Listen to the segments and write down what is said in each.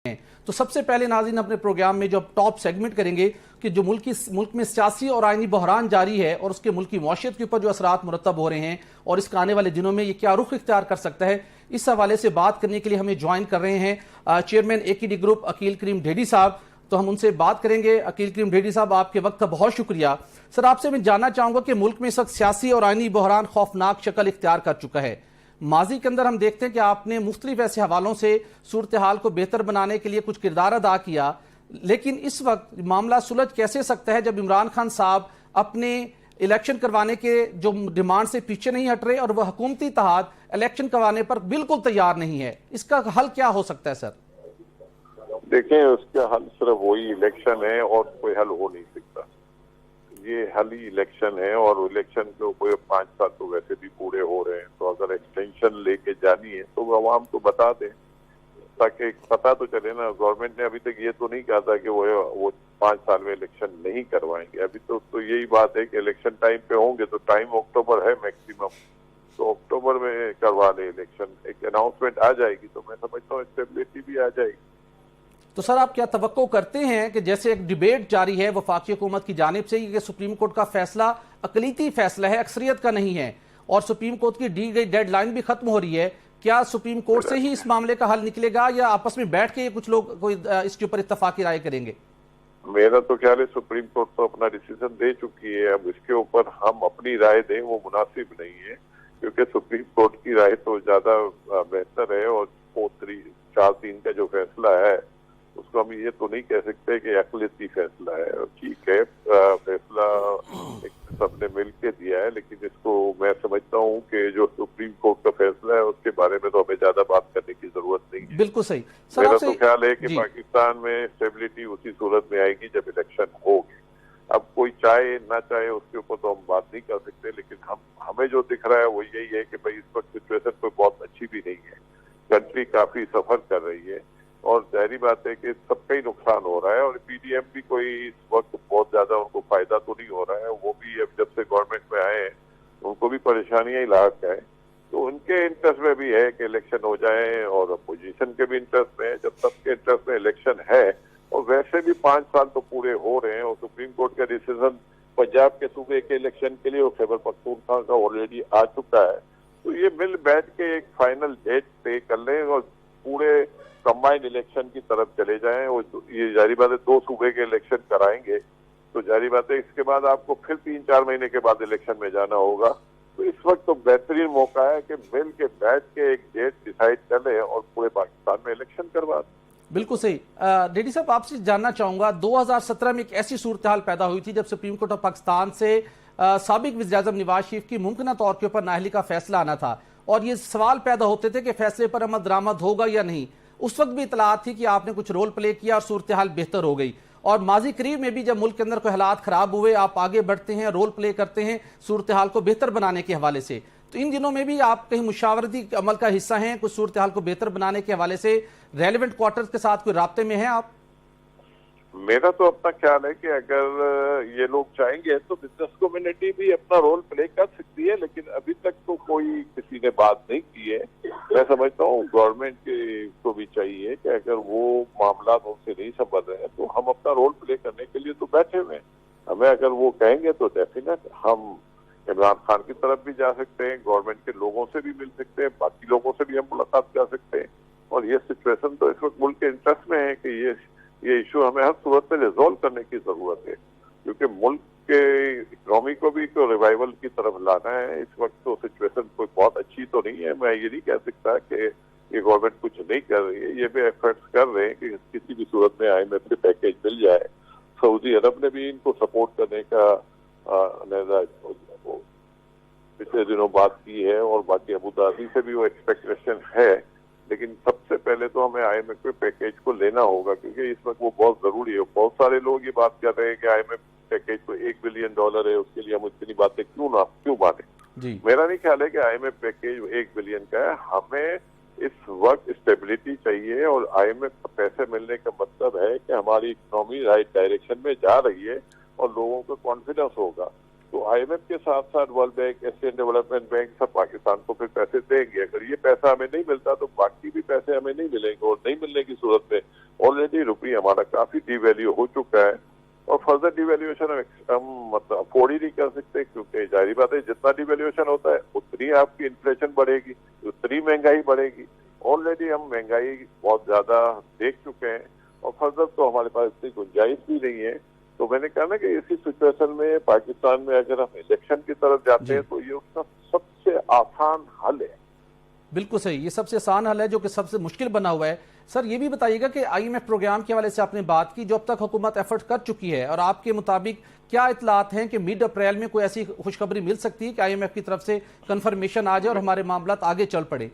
हैं। तो सबसे पहले नाज़रीन अपने प्रोग्राम में जो टॉप सेगमेंट करेंगे कि जो मुल्क में सियासी और आईनी बहरान जारी है और उसके मुल्क की मौशियत के ऊपर जो असरात मुरतब हो रहे हैं और इसके आने वाले दिनों में ये क्या रुख इख्तियार कर सकता है, इस हवाले से बात करने के लिए हमें ज्वाइन कर रहे हैं चेयरमैन AKD ग्रुप अकील करीम ढेडी साहब। तो हम उनसे बात करेंगे। अकील करीम ढेडी साहब, आपके वक्त का बहुत शुक्रिया। सर, आपसे मैं जानना चाहूंगा कि मुल्क में इस वक्त सियासी और आईनी बहरान खौफनाक शक्ल इख्तियार कर चुका है। माजी के अंदर हम देखते हैं कि आपने मुख्तलिफ ऐसे हवालों से सूरत हाल को बेहतर बनाने के लिए कुछ किरदार अदा किया, लेकिन इस वक्त मामला सुलझ कैसे सकता है जब इमरान खान साहब अपने इलेक्शन करवाने के जो डिमांड से पीछे नहीं हट रहे और वह हुकूमती तहत इलेक्शन करवाने पर बिल्कुल तैयार नहीं है? इसका हल क्या हो सकता है सर? देखें, उसका हल सिर्फ वही इलेक्शन है और कोई हल हो नहीं सकता। ये हल ही इलेक्शन है और इलेक्शन को कोई 5 साल तो वैसे भी पूरे हो रहे हैं, तो अगर एक्सटेंशन लेके जानी है तो आवाम को बता दें ताकि पता तो चले ना। गवर्नमेंट ने अभी तक ये तो नहीं कहा था कि वो 5 साल में इलेक्शन नहीं करवाएंगे। अभी तो यही बात है कि इलेक्शन टाइम पे होंगे, तो टाइम अक्टूबर है मैक्सिमम, तो अक्टूबर में करवा ले इलेक्शन। एक अनाउंसमेंट आ जाएगी तो मैं समझता हूँ स्टेबिलिटी भी आ जाएगी। तो सर, आप क्या तवक्को करते हैं कि जैसे एक डिबेट जारी है वफाकी हुकूमत की जानिब से कि सुप्रीम कोर्ट का फैसला अकलीती फैसला है, अक्सरियत का नहीं है, और सुप्रीम कोर्ट की दी गई डेडलाइन भी खत्म हो रही है, क्या सुप्रीम कोर्ट से ही इस मामले का हल निकलेगा या आपस में बैठ के कुछ लोग कोई इसके ऊपर इत्तफाकी राय करेंगे? मेरा तो ख्याल है सुप्रीम कोर्ट तो अपना डिसीजन दे चुकी है। अब इसके ऊपर हम अपनी राय दें वो मुनासिब नहीं है, क्योंकि सुप्रीम कोर्ट की राय तो ज्यादा बेहतर है। और 4-3 का जो फैसला है उसको हम ये तो नहीं कह सकते कि अकलियती फैसला है। और ठीक है, फैसला सबने मिल के दिया है, लेकिन इसको मैं समझता हूँ कि जो सुप्रीम कोर्ट का फैसला है उसके बारे में तो हमें ज्यादा बात करने की जरूरत नहीं है। बिल्कुल सही। मेरा तो ख्याल है कि पाकिस्तान में स्टेबिलिटी उसी सूरत में आएगी जब इलेक्शन होगी। अब कोई चाहे ना चाहे उसके ऊपर तो हम बात नहीं कर सकते, लेकिन हमें जो दिख रहा है वो यही है कि भाई इस वक्त सिचुएशन कोई बहुत अच्छी भी नहीं है। कंट्री काफी सफर कर रही है और जाहिर बात है कि सबका ही नुकसान हो रहा है। और PDM भी कोई इस वक्त बहुत ज्यादा उनको फायदा तो नहीं हो रहा है। वो भी अब जब से गवर्नमेंट में आए हैं उनको भी परेशानियां ही लाक है, तो उनके इंटरेस्ट में भी है कि इलेक्शन हो जाए और अपोजिशन के भी इंटरेस्ट में है। जब सबके इंटरेस्ट में इलेक्शन है और वैसे भी 5 साल तो पूरे हो रहे हैं और सुप्रीम कोर्ट का डिसीजन पंजाब के सूबे के इलेक्शन के लिए और खैबर पख्तूनख्वा का ऑलरेडी आ चुका है, तो ये मिल बैठ के एक फाइनल डेट तय कर लें और पूरे कंबाइंड इलेक्शन की तरफ चले जाएं। और ये जारी बात है 2 सूबे के इलेक्शन कराएंगे, तो जारी बात है इसके बाद आपको फिर 3-4 महीने के बाद इलेक्शन में जाना होगा। तो इस वक्त तो बेहतरीन मौका है कि मिल के बैठ के एक डेट डिसाइड कर ले और पूरे पाकिस्तान में इलेक्शन करवा दें। बिल्कुल सही। ढेडी साहब, आपसे जानना चाहूंगा, 2017 में एक ऐसी सूरत हाल पैदा हुई थी जब सुप्रीम कोर्ट ऑफ पाकिस्तान से साबिक वज़ीर-ए-आज़म नवाज शरीफ की मुमकिन तौर के ऊपर नाअहली का फैसला आना था और ये सवाल पैदा होते थे कि फैसले पर अमल दरामद होगा या नहीं। उस वक्त भी इतलात थी कि आपने कुछ रोल प्ले किया और सूरत हाल बेहतर हो गई। और माजी करीब में भी जब मुल्क के अंदर कोई हालात खराब हुए, आप आगे बढ़ते हैं, रोल प्ले करते हैं सूरत हाल को बेहतर बनाने के हवाले से। तो इन दिनों में भी आप कहीं मुशावरती अमल का हिस्सा हैं, कुछ सूरत हाल को बेहतर बनाने के हवाले से रेलिवेंट क्वार्टर्स के साथ कोई राब्ते में हैं आप? मेरा तो अपना ख्याल है कि अगर ये लोग चाहेंगे तो बिजनेस कम्युनिटी भी अपना रोल प्ले कर सकती है, लेकिन अभी तक तो कोई किसी ने बात नहीं की है। मैं समझता हूँ गवर्नमेंट को भी चाहिए कि अगर वो मामला उनसे नहीं संभल रहे हैं तो हम अपना रोल प्ले करने के लिए तो बैठे हुए हैं। हमें अगर वो कहेंगे तो डेफिनेट हम इमरान खान की तरफ भी जा सकते हैं, गवर्नमेंट के लोगों से भी मिल सकते हैं, बाकी लोगों से भी हम मुलाकात कर सकते हैं। और ये सिचुएशन तो इस वक्त मुल्क के इंटरेस्ट में है कि ये इशू हमें हर सूरत में रिजॉल्व करने की जरूरत है, क्योंकि मुल्क के इकोनॉमी को भी तो रिवाइवल की तरफ लाना है। इस वक्त तो सिचुएशन कोई बहुत अच्छी तो नहीं है। मैं ये नहीं कह सकता कि ये गवर्नमेंट कुछ नहीं कर रही है, ये भी एफर्ट्स कर रहे हैं कि किसी भी सूरत में IMF से पैकेज मिल जाए। सऊदी अरब ने भी इनको सपोर्ट करने का पिछले दिनों बात की है और बाकी अबू धाबी से भी वो एक्सपेक्टेशन है। लेकिन सबसे पहले तो हमें IMF के पैकेज को लेना होगा, क्योंकि इस वक्त वो बहुत जरूरी है। बहुत सारे लोग ये बात कर रहे हैं कि IMF पैकेज तो $1 बिलियन है, उसके लिए हम इतनी बातें क्यों माने। मेरा नहीं ख्याल है कि IMF पैकेज 1 बिलियन का है। हमें इस वक्त स्टेबिलिटी चाहिए और IMF का पैसे मिलने का मतलब है कि हमारी इकोनॉमी राइट डायरेक्शन में जा रही है और लोगों को कॉन्फिडेंस होगा। तो IMF के साथ साथ world bank, Asian development bank सब पाकिस्तान को फिर पैसे देंगे। अगर ये पैसा हमें नहीं मिलता तो बाकी भी पैसे हमें नहीं मिलेंगे और नहीं मिलने की सूरत में ऑलरेडी रुपये हमारा काफी डिवैल्यू हो चुका है और फर्दर डिवैल्यूएशन हम मतलब अफोर्ड ही नहीं कर सकते, क्योंकि जाहिर बात है जितना डिवैल्यूएशन होता है उतनी आपकी इन्फ्लेशन बढ़ेगी, उतनी महंगाई बढ़ेगी। ऑलरेडी हम महंगाई बहुत ज्यादा देख चुके हैं और फर्दर तो हमारे पास इतनी गुंजाइश भी नहीं है। तो मैंने कहा ना कि इसी सिचुएशन में पाकिस्तान में अगर हम इलेक्शन की तरफ जाते हैं तो ये उसका सबसे आसान हल है। बिल्कुल सही, ये सबसे आसान हल है जो कि सबसे मुश्किल बना हुआ है। सर ये भी बताइएगा कि आईएमएफ प्रोग्राम के हवाले से आपने बात की जो अब तक हुकूमत एफर्ट कर चुकी है, और आपके मुताबिक क्या इतलात हैं कि मिड अप्रैल में कोई ऐसी खुशखबरी मिल सकती है कि आईएमएफ की तरफ से कंफर्मेशन आ जाए और हमारे मामला आगे चल पड़े?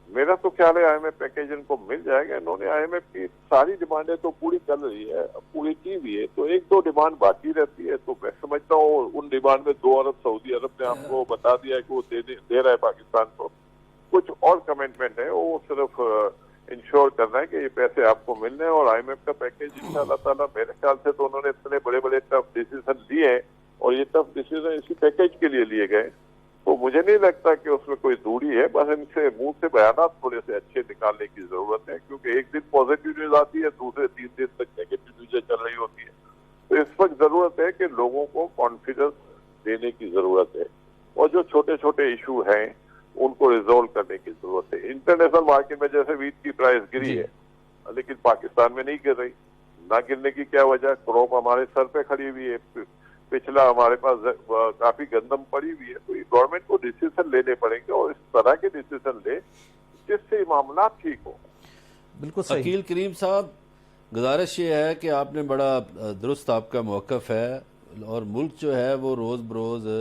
मेरा तो ख्याल है आईएमएफ पैकेज इनको मिल जाएगा। इन्होंने आईएमएफ की सारी डिमांडें तो पूरी कर रही है, पूरी की भी है, तो एक दो डिमांड बाकी रहती है। तो मैं समझता हूँ उन डिमांड में 2 अरब सऊदी अरब ने हमको बता दिया है कि वो दे रहा है पाकिस्तान को। कुछ और कमिटमेंट है, वो सिर्फ इंश्योर करना है कि ये पैसे आपको मिलने हैं। और आईएमएफ का पैकेज इंशाअल्लाह ताला मेरे ख्याल से तो उन्होंने इतने बड़े बड़े टफ डिसीजन लिए हैं और ये टफ डिसीजन इसी पैकेज के लिए लिए गए, तो मुझे नहीं लगता कि उसमें कोई दूरी है। बस इनसे मुंह से बयानात थोड़े से अच्छे निकालने की जरूरत है, क्योंकि एक दिन पॉजिटिव न्यूज आती है, दूसरे 3 दिन तक नेगेटिव न्यूज चल रही होती है। तो इस वक्त जरूरत है कि लोगों को कॉन्फिडेंस देने की जरूरत है और जो छोटे छोटे इशू हैं उनको रिजोल्व करने की जरूरत है। इंटरनेशनल मार्केट में जैसे वीट की प्राइस गिरी है, लेकिन पाकिस्तान में नहीं गिर रही। ना गिरने की क्या वजह? क्रॉप हमारे सर पे खड़ी हुई है, पिछला हमारे पास काफी गंदम पड़ी हुई है। तो ये गवर्नमेंट को डिसीजन लेने पड़ेंगे और इस तरह के डिसीजन ले जिससे मामला ठीक हो। बिल्कुल सही। अकील करीम साहब, गुजारिश ये है कि आपने बड़ा दुरुस्त आपका मौक़िफ़ है और मुल्क जो है वो रोज़ बरोज़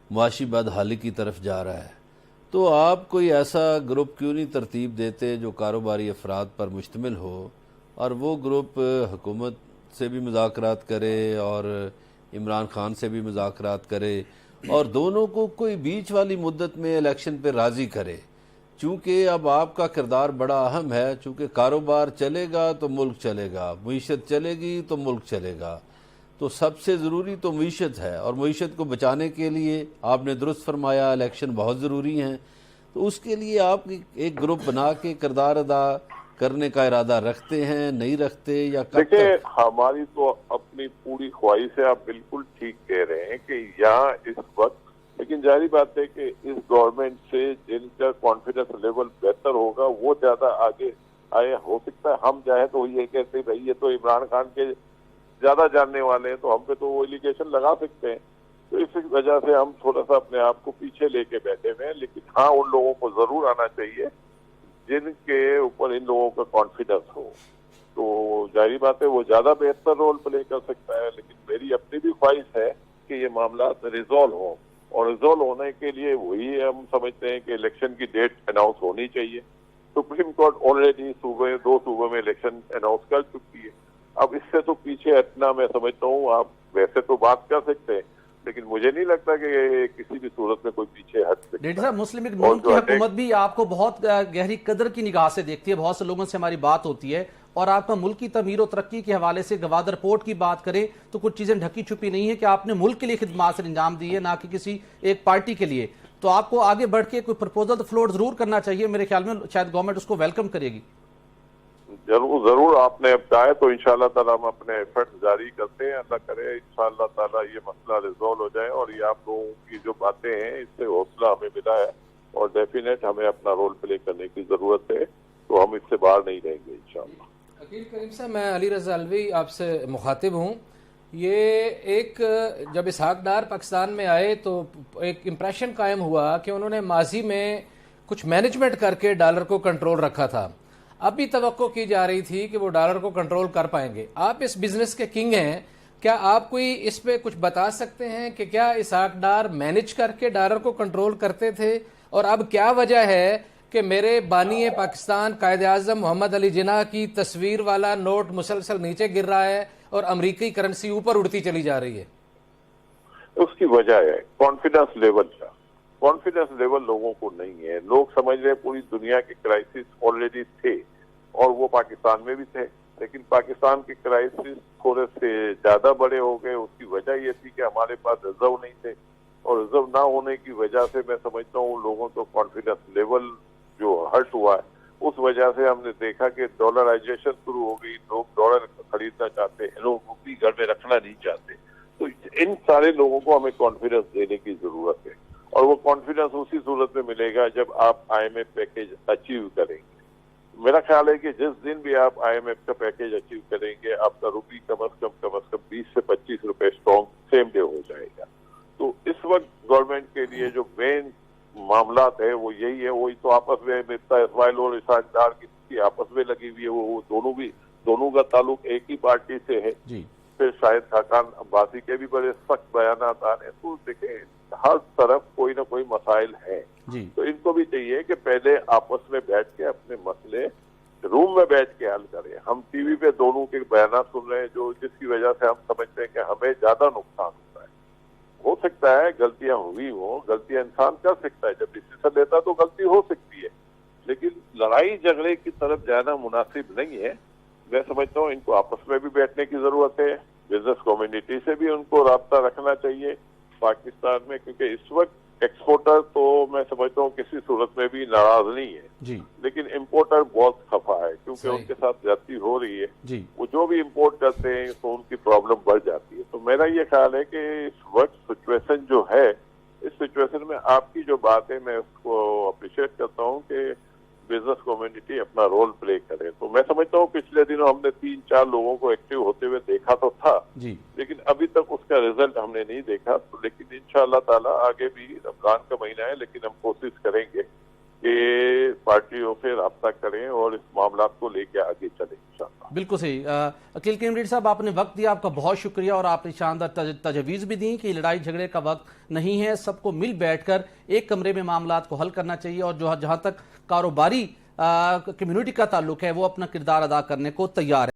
मुआशी बदहाली की तरफ जा रहा है, तो आप कोई ऐसा ग्रुप क्यों नहीं तरतीब देते जो कारोबारी अफराद पर मुश्तमिल हो और वो ग्रुप हुकूमत से भी मुज़ाकरात करे और इमरान खान से भी मुज़ाकरात करे और दोनों को कोई बीच वाली मुद्दत में इलेक्शन पे राज़ी करे? चूँकि अब आपका किरदार बड़ा अहम है, चूँकि कारोबार चलेगा तो मुल्क चलेगा, मईशत चलेगी तो मुल्क चलेगा, तो सबसे ज़रूरी तो मईशत है और मईशत को बचाने के लिए आपने दुरुस्त फरमाया इलेक्शन बहुत ज़रूरी हैं। तो उसके लिए आप एक ग्रुप बना के किरदार अदा करने का इरादा रखते हैं, नहीं रखते, या कब तक? देखिए, हमारी तो अपनी पूरी ख्वाहिश है, आप बिल्कुल ठीक कह रहे हैं कि यहाँ इस वक्त, लेकिन जारी बात है कि इस गवर्नमेंट से जिनका कॉन्फिडेंस लेवल बेहतर होगा वो ज्यादा आगे आए। हो सकता है हम चाहे तो ये कहते भाई ये तो इमरान खान के ज्यादा जानने वाले हैं, तो हम पे तो वो एलिगेशन लगा सकते हैं। तो इस वजह से हम थोड़ा सा अपने आप को पीछे लेके बैठे हुए हैं। लेकिन हाँ, उन लोगों को जरूर आना चाहिए जिनके ऊपर इन लोगों का कॉन्फिडेंस हो, तो जाहिर बात है वो ज्यादा बेहतर रोल प्ले कर सकता है। लेकिन मेरी अपनी भी ख्वाहिश है कि ये मामला रिजॉल्व हो, और रिजॉल्व होने के लिए वही हम समझते हैं कि इलेक्शन की डेट अनाउंस होनी चाहिए। सुप्रीम कोर्ट ऑलरेडी 2 सूबों में इलेक्शन अनाउंस कर चुकी है। अब इससे तो पीछे हटना मैं समझता हूँ, आप वैसे तो बात कर सकते हैं लेकिन मुझे नहीं लगता कि किसी भी सूरत में कोई पीछे हट सकता है। डेढ़ साहब, मुस्लिम लीग नून की हुकूमत भी आपको बहुत गहरी कदर की निगाह से देखती है, बहुत से लोगों से हमारी बात होती है, और आपका मुल्क की तमीर और तरक्की के हवाले से गवादर पोर्ट की बात करें तो कुछ चीजें ढकी छुपी नहीं है कि आपने मुल्क के लिए खिदमत से अंजाम दी है, ना कि किसी एक पार्टी के लिए। तो आपको आगे बढ़ के कोई प्रपोजल तो फ्लोट जरूर करना चाहिए, मेरे ख्याल में शायद गवर्नमेंट उसको वेलकम करेगी। जरूर आपने अब चाहे तो इंशाल्लाह ताला हम अपने एफर्ट जारी करते हैं। अल्लाह करे इंशाल्लाह ताला ये मसला रिजॉल्व हो जाए, और ये आप लोगों की जो बातें हैं इससे हौसला हमें मिला है और डेफिनेट हमें अपना रोल प्ले करने की जरूरत है, तो हम इससे बाहर नहीं रहेंगे इंशाल्लाह। अकील करीम साहब, मैं अली रज़ा अलवी आपसे मुखातिब हूँ। ये एक जब इसहाक डार पाकिस्तान में आए तो एक इम्प्रेशन कायम हुआ कि उन्होंने माजी में कुछ मैनेजमेंट करके डॉलर को कंट्रोल रखा था। अब भी तवक्को की जा रही थी कि वो डॉलर को कंट्रोल कर पाएंगे। आप इस बिजनेस के किंग हैं, क्या आप कोई इस पे कुछ बता सकते हैं कि क्या इसहाक डार मैनेज करके डॉलर को कंट्रोल करते थे, और अब क्या वजह है कि मेरे बानी पाकिस्तान कायद आज़म मोहम्मद अली जिन्ना की तस्वीर वाला नोट मुसलसल नीचे गिर रहा है और अमरीकी करेंसी ऊपर उड़ती चली जा रही है? उसकी वजह है कॉन्फिडेंस लेवल का। कॉन्फिडेंस लेवल लोगों को नहीं है। लोग समझ रहे हैं पूरी दुनिया के क्राइसिस ऑलरेडी थे और वो पाकिस्तान में भी थे, लेकिन पाकिस्तान के क्राइसिस थोड़े से ज्यादा बड़े हो गए। उसकी वजह ये थी कि हमारे पास रिजर्व नहीं थे, और रिजर्व ना होने की वजह से मैं समझता हूँ लोगों को कॉन्फिडेंस लेवल जो हर्ट हुआ है उस वजह से हमने देखा कि डॉलराइजेशन शुरू हो गई, लोग डॉलर खरीदना चाहते हैं, लोग रुपये घर में रखना नहीं चाहते। तो इन सारे लोगों को हमें कॉन्फिडेंस देने की जरूरत है, और वो कॉन्फिडेंस उसी सूरत में मिलेगा जब आप IMF पैकेज अचीव करेंगे। मेरा ख्याल है कि जिस दिन भी आप IMF का पैकेज अचीव करेंगे, आपका रुपये कम अज कम 20 से 25 रुपए स्ट्रॉन्ग सेम डे हो जाएगा। तो इस वक्त गवर्नमेंट के लिए जो मेन मामला है वो यही है। वही तो आपस में मिर्जा इस्माइल और इसाक डार की आपस में लगी हुई है, वो दोनों का ताल्लुक एक ही पार्टी से है जी। फिर शायद खाकान अब्बासी के भी बड़े सख्त बयान आ रहे हैं। तो देखें, हर तरफ कोई ना कोई मसाइल है जी। तो इनको भी चाहिए कि पहले आपस में बैठ के अपने मसले रूम में बैठ के हल करें। हम टीवी पे दोनों के बयान सुन रहे हैं जो जिसकी वजह से हम समझते हैं कि हमें ज्यादा नुकसान होता है। हो सकता है गलतियां हुई हो, गलतियां इंसान कर सकता है, जब डिसीजन लेता तो गलती हो सकती है, लेकिन लड़ाई झगड़े की तरफ जाना मुनासिब नहीं है। मैं समझता हूँ इनको आपस में भी बैठने की जरूरत है, बिजनेस कम्युनिटी से भी उनको राब्ता रखना चाहिए पाकिस्तान में, क्योंकि इस वक्त एक्सपोर्टर तो मैं समझता हूँ किसी सूरत में भी नाराज नहीं है जी। लेकिन इम्पोर्टर बहुत खफा है क्योंकि सही। उनके साथ ज्यादती हो रही है जी। वो जो भी इम्पोर्ट करते हैं तो उनकी प्रॉब्लम बढ़ जाती है। तो मेरा ये ख्याल है कि इस वक्त सिचुएशन जो है, इस सिचुएशन में आपकी जो बात है मैं उसको अप्रिशिएट करता हूँ कि बिजनेस कम्युनिटी अपना रोल प्ले करे। तो मैं समझता हूँ पिछले दिनों हमने 3-4 लोगों को एक्टिव होते हुए देखा तो था जी। लेकिन अभी तक उसका रिजल्ट हमने नहीं देखा। तो लेकिन इंशाअल्लाह ताला आगे भी, रमजान का महीना है लेकिन हम कोशिश करेंगे कि पार्टियों से राब्ता करें और इस मामला को लेकर आगे चलें इंशाअल्लाह। बिल्कुल सही। अकील करीम साहब, आपने वक्त दिया, आपका बहुत शुक्रिया, और आपने शानदार तजवीज़ भी दी कि लड़ाई झगड़े का वक्त नहीं है, सबको मिल बैठकर एक कमरे में मामलात को हल करना चाहिए, और जो जहां तक कारोबारी कम्युनिटी का ताल्लुक है वो अपना किरदार अदा करने को तैयार है।